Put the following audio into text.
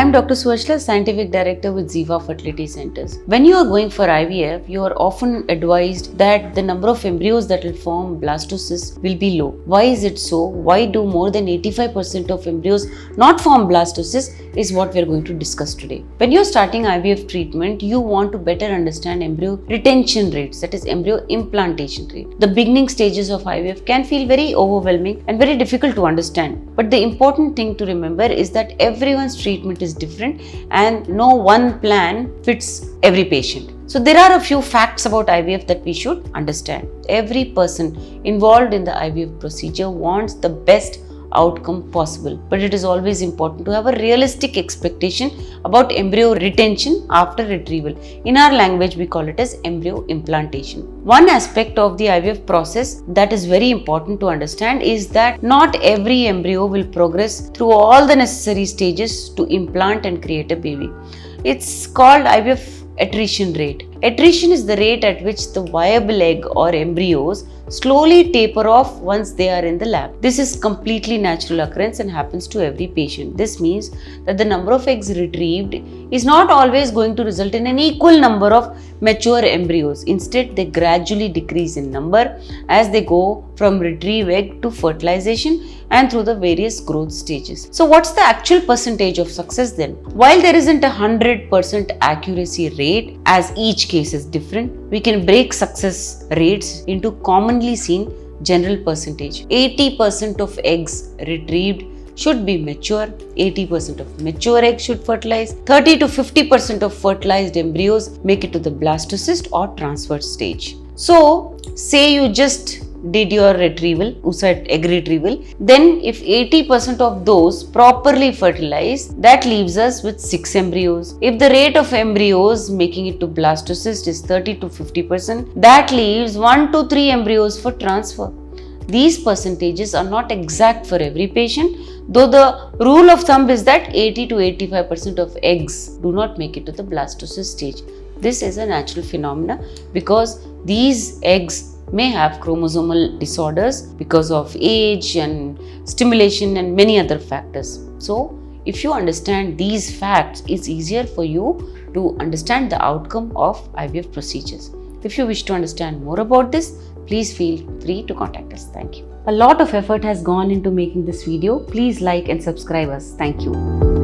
I am Dr. Suvarchalaa, Scientific Director with ZIVA Fertility Centers. When you are going for IVF, you are often advised that the number of embryos that will form blastocysts will be low. Why is it so? Why do more than 85% of embryos not form blastocysts is what we are going to discuss today. When you are starting IVF treatment, you want to better understand embryo retention rates, that is embryo implantation rate. The beginning stages of IVF can feel very overwhelming and very difficult to understand. But the important thing to remember is that everyone's treatment is different and no one plan fits every patient. So there are a few facts about IVF that we should understand. Every person involved in the IVF procedure wants the best outcome possible, but it is always important to have a realistic expectation about embryo retention after retrieval. In our language, we call it as embryo implantation. One aspect of the IVF process that is very important to understand is that not every embryo will progress through all the necessary stages to implant and create a baby. It's called IVF attrition rate. Attrition is the rate at which the viable egg or embryos slowly taper off once they are in the lab. This is completely natural occurrence and happens to every patient. This means that the number of eggs retrieved is not always going to result in an equal number of mature embryos. Instead, they gradually decrease in number as they go from retrieve egg to fertilization and through the various growth stages. So what's the actual percentage of success then? While there isn't a 100% accuracy rate, as each case is different, we can break success rates into commonly seen general percentage. 80% of eggs retrieved should be mature, 80% of mature eggs should fertilize, 30 to 50% of fertilized embryos make it to the blastocyst or transfer stage. So, say you just did your retrieval, egg retrieval, then if 80% of those properly fertilized, that leaves us with 6 embryos. If the rate of embryos making it to blastocyst is 30 to 50%, that leaves 1 to 3 embryos for transfer. These percentages are not exact for every patient, though the rule of thumb is that 80 to 85% of eggs do not make it to the blastocyst stage. This is a natural phenomena because these eggs may have chromosomal disorders because of age and stimulation and many other factors. So, if you understand these facts, it's easier for you to understand the outcome of IVF procedures. If you wish to understand more about this, please feel free to contact us. Thank you. A lot of effort has gone into making this video. Please like and subscribe us. Thank you.